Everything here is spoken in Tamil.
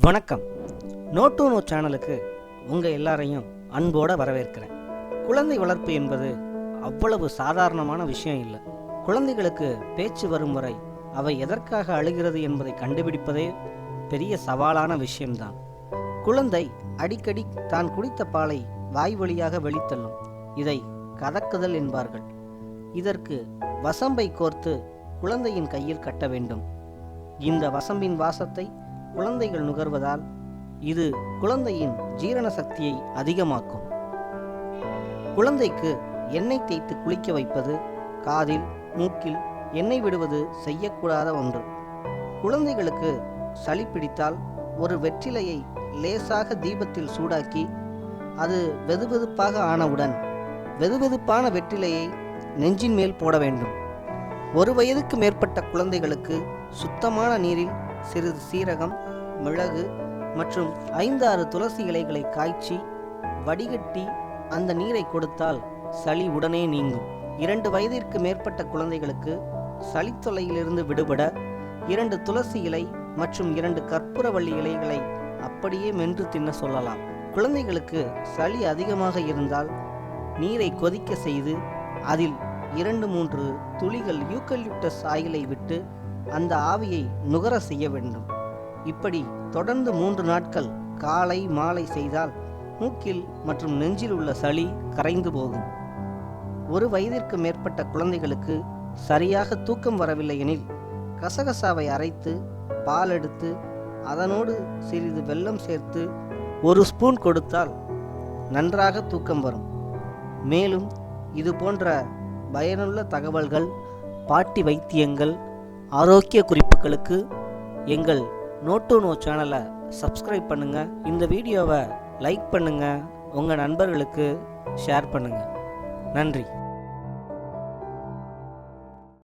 வணக்கம். நோ டு நோ சேனலுக்கு உங்கள் எல்லாரையும் அன்போடு வரவேற்கிறேன். குழந்தை வளர்ப்பு என்பது அவ்வளவு சாதாரணமான விஷயம் இல்லை. குழந்தைகளுக்கு பேச்சு வரும் வரை அவை எதற்காக அழுகிறது என்பதை கண்டுபிடிப்பதே பெரிய சவாலான விஷயம்தான். குழந்தை அடிக்கடி தான் குடித்த பாலை வாய் வழியாக வெளித்தள்ளும். இதை கதக்குதல் என்பார்கள். இதற்கு வசம்பை கோர்த்து குழந்தையின் கையில் கட்ட வேண்டும். இந்த வசம்பின் வாசத்தை குழந்தைகள் நுகர்வதால் இது குழந்தையின் ஜீரண சக்தியை அதிகமாக்கும். குழந்தைக்கு எண்ணெய் தேய்த்து குளிக்க வைப்பது, காதில் மூக்கில் எண்ணெய் விடுவது செய்யக்கூடாத ஒன்று. குழந்தைகளுக்கு சளி பிடித்தால் ஒரு வெற்றிலையை லேசாக தீபத்தில் சூடாக்கி அது வெதுவெதுப்பாக ஆனவுடன் வெதுவெதுப்பான வெற்றிலையை நெஞ்சின் மேல் போட வேண்டும். 1 வயதுக்கு மேற்பட்ட குழந்தைகளுக்கு சுத்தமான நீரில் சிறிது சீரகம், மிளகு மற்றும் 5-6 துளசி இலைகளை காய்ச்சி வடிகட்டி அந்த நீரை கொடுத்தால் சளி உடனே நீங்கும். 2 வயதிற்கு மேற்பட்ட குழந்தைகளுக்கு சளித்தொல்லையிலிருந்து விடுபட 2 துளசி இலை மற்றும் 2 கற்பூரவள்ளி இலைகளை அப்படியே மென்று தின்ன சொல்லலாம். குழந்தைகளுக்கு சளி அதிகமாக இருந்தால் நீரை கொதிக்க செய்து அதில் 2-3 துளிகள் யூக்கலிப்டஸ் ஆயிலை விட்டு அந்த ஆவியை நுகர செய்ய வேண்டும். இப்படி தொடர்ந்து 3 நாட்கள் காலை மாலை செய்தால் மூக்கில் மற்றும் நெஞ்சில் உள்ள சளி கரைந்து போகும். 1 வயதிற்கு மேற்பட்ட குழந்தைகளுக்கு சரியாக தூக்கம் வரவில்லை எனில் கசகசாவை அரைத்து பால் எடுத்து அதனோடு சிறிது வெல்லம் சேர்த்து 1 ஸ்பூன் கொடுத்தால் நன்றாக தூக்கம் வரும். மேலும் இது போன்ற பயனுள்ள தகவல்கள், பாட்டி வைத்தியங்கள், ஆரோக்கிய குறிப்புகளுக்கு எங்கள் நோ டு நோ சேனலை சப்ஸ்கிரைப் பண்ணுங்கள். இந்த வீடியோவை லைக் பண்ணுங்கள். உங்கள் நண்பர்களுக்கு ஷேர் பண்ணுங்கள். நன்றி.